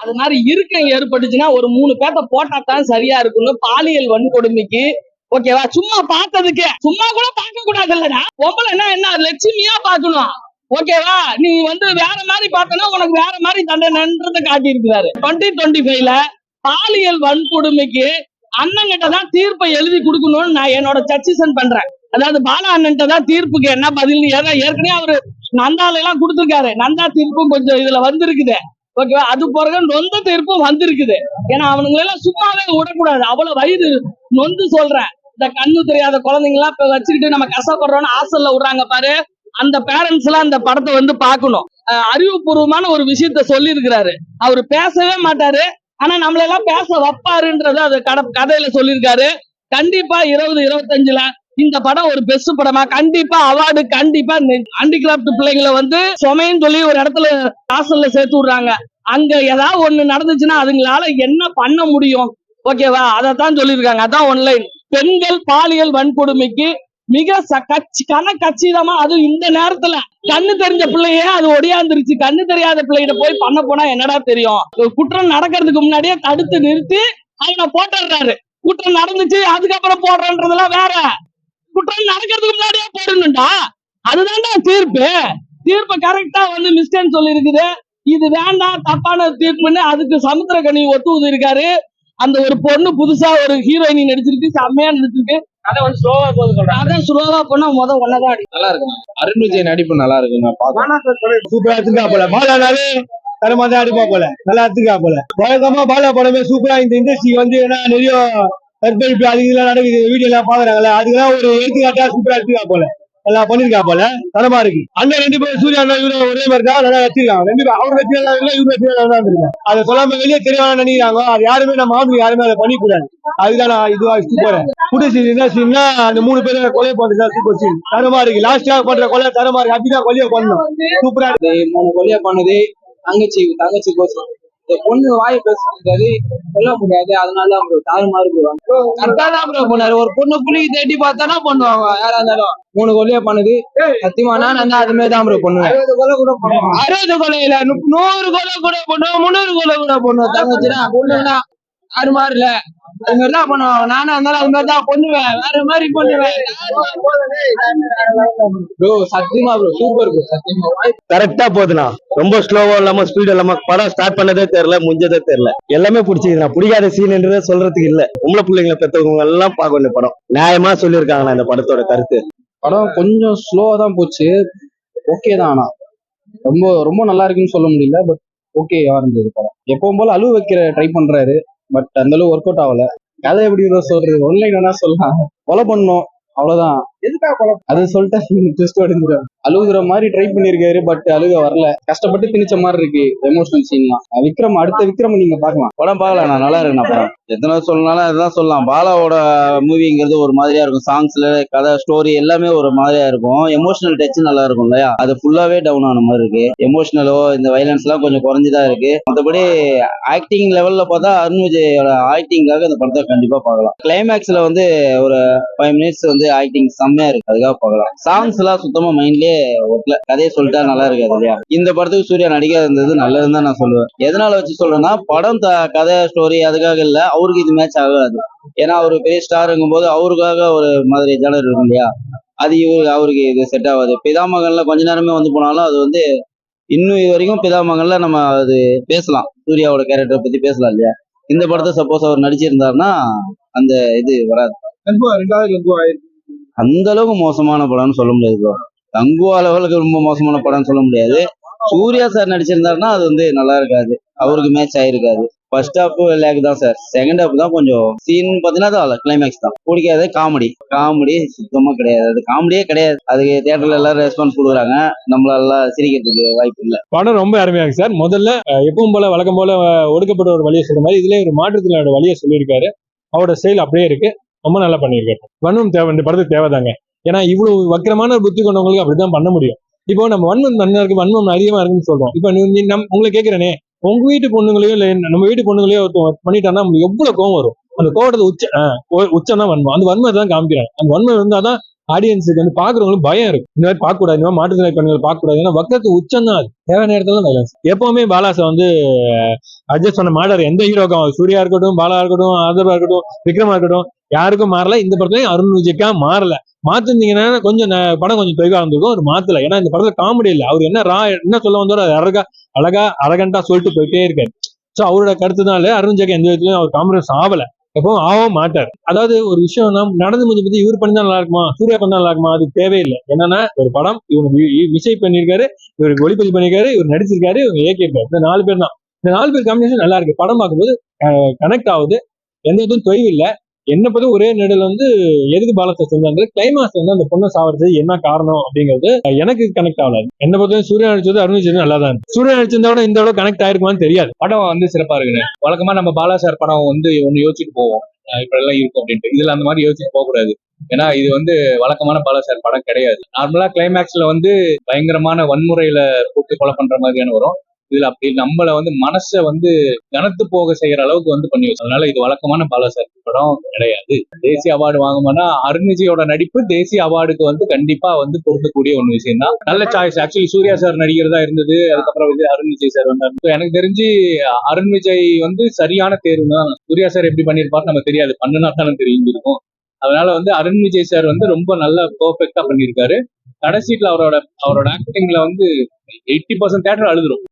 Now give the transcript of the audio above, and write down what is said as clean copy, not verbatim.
அது மாதிரி இருக்கம் ஏற்பட்டுச்சுன்னா ஒரு 3 பேத்த போட்டா தான் சரியா இருக்கும்னு பாலியல் வன்கொடுமைக்கு ஓகேவா சும்மா பார்த்ததுக்கு சும்மா கூட பார்க்க கூடாது இல்லடா பொம்பளை என்ன லட்சுமியா பாக்கணும் ஓகேவா நீ வேற மாதிரி பார்த்தனா உனக்கு வேற மாதிரி தண்டனைன்றதை காட்டி இருக்கிறாரு 2025ல பாலியல் வன்கொடுமைக்கு அண்ணங்கிட்ட தான் தீர்ப்பை எழுதி கொடுக்கணும்னு நான் என்னோட சஜஷன் பண்றேன். அதாவது பாலா அண்ணன்ட்ட தான் தீர்ப்புக்கு என்ன பதில் ஏற்கனவே அவரு நந்தால எல்லாம் கொடுத்துருக்காரு. நந்தா தீர்ப்பும் கொஞ்சம் இதுல வந்திருக்குது ஓகேவா. அது பிறகு நொந்த தீர்ப்பும் வந்திருக்குது. ஏன்னா அவனுங்களை எல்லாம் சும்மாவே விடக்கூடாது. அவ்வளவு வயது நொந்து சொல்றேன். இந்த கண்ணு தெரியாத குழந்தைங்க எல்லாம் இப்ப வச்சுக்கிட்டு நம்ம கஷ்டப்படுறோம்னு ஹாஸ்டல்ல விடுறாங்க பாரு. அந்த பேரண்ட்ஸ் எல்லாம் அந்த படத்தை பார்க்கணும். அறிவுபூர்வமான ஒரு விஷயத்த சொல்லி இருக்கிறாரு. அவரு பேசவே மாட்டாரு. ஆனா நம்மள எல்லாம் பேச வைப்பாருன்றது அது கதையில சொல்லியிருக்காரு. கண்டிப்பா 2025ல இந்த படம் ஒரு பெஸ்ட் படமா கண்டிப்பா அவார்டு கண்டிப்பா ஹேண்டிகிராப்ட் பிள்ளைங்களை சுமைன்னு சொல்லி ஒரு இடத்துல ஹாஸ்டல்ல சேர்த்து விடுறாங்க. அங்க ஏதாவது ஒண்ணு நடந்துச்சுன்னா அதுங்களால என்ன பண்ண முடியும் ஓகேவா அதான் சொல்லியிருக்காங்க. அதான் ஒன்லைன் பெண்கள் பாலியல் வன்கொடுமைக்கு மிக கச்சிதமா அதுவும் இந்த நேரத்துல கண்ணு தெரிஞ்ச பிள்ளையே அது ஒடியாந்துருச்சு. கண்ணு தெரியாத பிள்ளைகிட்ட போய் பண்ண போனா என்னடா தெரியும். குற்றம் நடக்கிறதுக்கு முன்னாடியே தடுத்து நிறுத்தி அவனை போட்டுறாரு. குற்றம் நடந்துச்சு அதுக்கப்புறம் போடுறன்றதெல்லாம் வேற. குற்றம் நடக்கிறதுக்கு முன்னாடியே போடணும்டா. அதுதான்டா தீர்ப்பு கரெக்டா மிஸ்டேன்னு சொல்லி இருக்குது. இது வேண்டாம் தப்பான தீர்ப்புன்னு அதுக்கு சமுத்திரக்கனி ஒத்து இருக்காரு. அந்த ஒரு பொண்ணு புதுசா ஒரு ஹீரோயினி நடிச்சிருக்கு. செம்மையா நடிச்சிருக்கு. அதான் ஸ்லோவா பண்ணா ஒன்னதான் நல்லா இருக்கு. அருண் விஜய் நடிப்பு நல்லா இருக்கு. சூப்பரா எடுத்துக்கா போல பாலாவே தரமாதான் அடிப்பா போல நல்லா எடுத்துக்கா போல. வழக்கமா பாலா படமே சூப்பரா இந்த இண்டஸ்ட்ரி ஏன்னா நிறைய கற்பழிப்பு அதுக்கெல்லாம் நடக்குது. வீடியோ எல்லாம் பாக்குறாங்கல்ல அதுக்கெல்லாம் ஒரு எடுத்துக்காட்டா சூப்பரா எடுத்துக்கா போல எல்லாம் பண்ணிருக்கா போல தரமா இருக்கு. அண்ணன் 2 பேரும் சூர்யா இவரு ஒரே மாதிரி தான் நல்லா வச்சிருக்காங்க. 2 பேரும் அவர் வச்சு இவரு வச்சு இருக்காங்க. அதை சொல்லாம வெளியே தெரியவான நினைக்கிறாங்க. அது யாருமே நம்ம ஆம்பளை யாருமே அதை பண்ணிக்கூடாது. அதுதான் நான் இதுவா போறேன். புடிச்சு என்ன சீன்னா அந்த 3 பேரும் கொலை பண்றதா சூப்பர் சீன் தரமா இருக்கு. லாஸ்டா பண்ற கொலை தரமா இருக்கு. அப்படிதான் கொலையை பண்ணணும் சூப்பரா இருக்கு. 3 கொலையை பண்ணது தங்கச்சி கோசம். பொண்ணு வாய் பேசுறது சொல்ல முடியாது. அதனால அவங்க தாறுமாறு போவாங்க. கரெக்டா போனாரு. ஒரு பொண்ணு புள்ளிக்கு தேடி பார்த்தானா பண்ணுவாங்க யாரா இருந்தாலும். 3 கொலையா பண்ணுது சத்தியமா நான் அது மாதிரி தான் பண்ணுவேன். 60 கொலையில 100 கொலை கூட பண்ணுவோம். 300 கொலை கூட பண்ணுவோம். தங்கச்சினா பொண்ணுன்னா தாறுமாறு இல்ல அது மாதிரிதான் பண்ணுவாங்க. நானும் இருந்தாலும் அது மாதிரிதான் பண்ணுவேன். வேற மாதிரி பண்ணுவேன். சத்தியமா சூப்பர் சத்தியமா கரெக்டா போகுதுண்ணா. ரொம்ப ஸ்லோவா இல்லாம ஸ்பீட் இல்லாம படம் ஸ்டார்ட் பண்ணதே தெரியல முடிஞ்சதே தெரியல. எல்லாமே பிடிச்சிருக்கா. பிடிக்காத சீன்ன்றதே சொல்றதுக்கு இல்ல. உங்களை பிள்ளைங்களை பெற்றவங்க எல்லாம் பார்க்கணும். படம் நியாயமா சொல்லியிருக்காங்களா இந்த படத்தோட கருத்து. படம் கொஞ்சம் ஸ்லோவா தான் போச்சு. ஓகே தான். ஆனா ரொம்ப ரொம்ப நல்லா இருக்குன்னு சொல்ல முடியல. பட் ஓகேவா இருந்தது படம். எப்பவும் போல அழுவ வைக்கிற ட்ரை பண்றாரு. பட் அந்த அளவு ஒர்க் அவுட் ஆகல. கதை எப்படி சொல்றது ஒன்லைன் வேணா சொல்லலாம். கொலை பண்ணோம் அவ்வளவுதான். எதுக்காக கொலை அது சொல்லிட்டு அழுகுற மாதிரி ட்ரை பண்ணிருக்காரு. பட் அழுக வரல. கஷ்டப்பட்டு திணிச்ச மாதிரி இருக்கு எமோஷனல் சீன்லாம். அடுத்த விக்ரம் நீங்க பாக்கலாம். படம் பாக்கலாம். நல்லா இருக்கு. படம் எத்தனை சொல்லனாலும் அதுதான் சொல்லலாம். பாலாவோட மூவிங்கிறது ஒரு மாதிரியா இருக்கும். சாங்ஸ்ல கதை ஸ்டோரி எல்லாமே ஒரு மாதிரியா இருக்கும். எமோஷனல் டச் நல்லா இருக்கும் இல்லையா. அது ஃபுல்லாவே டவுன் ஆன மாதிரி இருக்கு. எமோஷனலோ இந்த வைலன்ஸ் எல்லாம் கொஞ்சம் குறைஞ்சுதான் இருக்கு. மற்றபடி ஆக்டிங் லெவல்ல பார்த்தா அருண் விஜயோட ஆக்டிங்காக இந்த படத்தை கண்டிப்பா பார்க்கலாம். கிளைமேக்ஸ்ல ஒரு 5 மினிட்ஸ் ஆக்டிங் செம்மையா இருக்கு. அதுக்காக பார்க்கலாம். சாங்ஸ் எல்லாம் சுத்தமா மைண்ட்லயே ஒட்டல. கதையை சொல்லிட்டா நல்லா இருக்காது இல்லையா. இந்த படத்துக்கு சூர்யா நடிக்காத இருந்தது நல்லதுன்னு தான் நான் சொல்லுவேன். எதனால வச்சு சொல்றேன்னா படம் கதை ஸ்டோரி அதுக்காக இல்ல. அவருக்கு இது மேட்ச் ஆகாது. ஏன்னா அவரு பெரிய ஸ்டாருங்கும் போது அவருக்காக ஒரு மாதிரி ஜானர் இருக்கும் இல்லையா. அது அவருக்கு இது செட் ஆகாது. பிதாமகன்ல கொஞ்ச நேரமே போனாலும் அது இன்னும் இது வரைக்கும் பிதாமகன்ல நம்ம அது பேசலாம். சூர்யாவோட கேரக்டரை பத்தி பேசலாம் இல்லையா. இந்த படத்தை சப்போஸ் அவர் நடிச்சிருந்தாருன்னா அந்த இது வராது. அந்த அளவுக்கு மோசமான படம்னு சொல்ல முடியாது. தங்குவா லெவலுக்கு ரொம்ப மோசமான படம்னு சொல்ல முடியாது. சூர்யா சார் நடிச்சிருந்தாருன்னா அது நல்லா இருக்காது. அவருக்கு மேட்ச் ஆயிருக்காது. ஃபர்ஸ்ட் ஹாஃப் லேக் தான் சார். செகண்ட் ஹாஃப் தான் கொஞ்சம் சீன் பாத்தீங்கன்னா கிளைமேக்ஸ் தான் பிடிக்காது. காமெடி சுத்தமா கிடையாது. அது காமெடியே கிடையாது. அதுக்கு தியேட்டர்ல எல்லாரும் ரெஸ்பான்ஸ் கொடுக்குறாங்க. நம்மளால சிரிக்கிறதுக்கு வாய்ப்பு இல்லை. படம் ரொம்ப அருமையா இருக்கு சார். முதல்ல எப்பவும் போல வழக்கம் போல ஒடுக்கப்பட்ட ஒரு வழியை சொல்ற மாதிரி இதுலயே ஒரு மாற்றத்தினோட வழியை சொல்லியிருக்காரு. அவரோட செயல் அப்படியே இருக்கு. ரொம்ப நல்லா பண்ணியிருக்காரு. வன்மம் தேவை. இந்த படத்துக்கு தேவைதாங்க. ஏன்னா இவ்வளவு வக்கரமான புத்தி கொண்டவங்களுக்கு அப்படிதான் பண்ண முடியும். இப்போ நம்ம வன்மம் நல்லா இருக்கு வன்மம் அதிகமா இருக்குன்னு சொல்றோம். இப்போ உங்களை கேட்கிறேனே உங்க வீட்டு பொண்ணுங்களையோ இல்ல நம்ம வீட்டு பொண்ணுங்களையோ ஒருத்தன் பண்ணிட்டான்னா நமக்கு எவ்வளவு கோவம் வரும். அந்த கோவத்தை உச்சம் தான் வன்மம். அந்த வன்மத்தை தான் காமிக்கிறாங்க. அந்த வன்மம் இருந்தாதான் ஆடியன்ஸுக்கு வந்து பாக்குறவங்களுக்கு பயம் இருக்கும். இந்த மாதிரி பார்க்க கூடாது, இந்த மாதிரி மாற்றுத்திறனாளி பெண்கள் பார்க்க கூடாது. ஏன்னா வக்கத்து உச்சம் தான் அது. தேவையான நேரத்துல தான் வைலன்ஸ். எப்பவுமே பாலாசை வந்து அட்ஜஸ்ட் பண்ண மாட்டாரு. எந்த ஹீரோக்கும், சூர்யா இருக்கட்டும், பாலா இருக்கட்டும், ஆதர்வா இருக்கட்டும், விக்ரமா இருக்கட்டும், யாருக்கும் மாறல. இந்த படத்துலயும் அருண் விஜய்க்கா மாறல. மாத்திருந்தீங்கன்னா கொஞ்சம் படம் கொஞ்சம் தெளிவா இருந்திருக்கும். ஒரு மாத்தல. ஏன்னா இந்த படத்துல காமெடி இல்ல. அவர் என்ன சொல்ல வந்தாரோ அது அழகா அரகண்டா சொல்லிட்டு போயிட்டே இருக்காரு. சோ அவரோட கருத்துனால அருண் விஜய்க்கு எந்த விதத்துலயும் அவர் காம்ப்ரமைஸ் ஆகல, எப்பவும் ஆகவும் மாட்டார். அதாவது ஒரு விஷயம் நடந்து முடிஞ்ச பத்தி இவர் பண்ணி தான் நல்லா இருக்குமா, சூர்யா பண்ணா நல்லா இருக்குமா, அது தேவையில்லை. என்னன்னா ஒரு படம் இவங்க விஜய் பண்ணிருக்காரு, இவருக்கு ஒளிப்பதிவு பண்ணிருக்காரு, இவர் நடிச்சிருக்காரு, இவங்க இயக்கியிருக்காரு. இந்த 4 பேர் தான். இந்த 4 பேர் காம்பினேஷன் நல்லா இருக்கு. படம் பார்க்கும்போது கனெக்ட் ஆகுது. எந்த விதம் தொய்வு இல்லை. என்ன பத்தி ஒரே நெடல் வந்து எதுக்கு பாலத்தை செஞ்சாங்க, கிளைமாக்ஸ் வந்து அந்த பொண்ணை சாவறது என்ன காரணம் அப்படிங்கிறது எனக்கு கனெக்ட் ஆகல. என்ன பொறுத்த சூர்யா நடிச்சது அருண் விஜய் நல்லா தான். சூர்யா நடிச்சிருந்தா விட இந்த விட கனெக்ட் ஆயிருக்குமான்னு தெரியாது. படம் வந்து சிறப்பா இருக்குங்க. வழக்கமா நம்ம பாலா சார் படம் வந்து ஒண்ணு யோசிச்சுட்டு போவோம், இப்ப எல்லாம் இருக்கும் அப்படின்ட்டு. இதுல அந்த மாதிரி யோசிச்சுட்டு போக கூடாது. ஏன்னா இது வந்து வழக்கமான பாலா சார் படம் கிடையாது. நார்மலா கிளைமேக்ஸ்ல வந்து பயங்கரமான வன்முறையில போட்டு கொலை பண்ற மாதிரியான வரும். இதுல அப்படி நம்மள வந்து மனசை வந்து கனத்து போக செய்யற அளவுக்கு வந்து பண்ணி வச்சு. அதனால இது வழக்கமான பாலா சார் படம் கிடையாது. தேசிய அவார்டு வாங்குமானா அருண் விஜயோட நடிப்பு தேசிய அவார்டுக்கு வந்து கண்டிப்பா வந்து பொருத்தக்கூடிய ஒண்ணு விஷயம் தான். நல்ல சாய்ஸ். ஆக்சுவலி சூர்யா சார் நடிகர் இருந்தது, அதுக்கப்புறம் வந்து அருண் விஜய் சார் வந்தார். எனக்கு தெரிஞ்சு அருண் விஜய் வந்து சரியான தேர்வு தான். சூர்யா சார் எப்படி பண்ணிருப்பாரு நம்ம தெரியாது, பண்ணுனா தானே தெரிஞ்சிருக்கும். அதனால வந்து அருண் விஜய் சார் வந்து ரொம்ப நல்லா பெர்ஃபெக்டா பண்ணியிருக்காரு. கடைசீட்ல அவரோட ஆக்டிங்ல வந்து 80% தேட்டர் அழுதுரும்.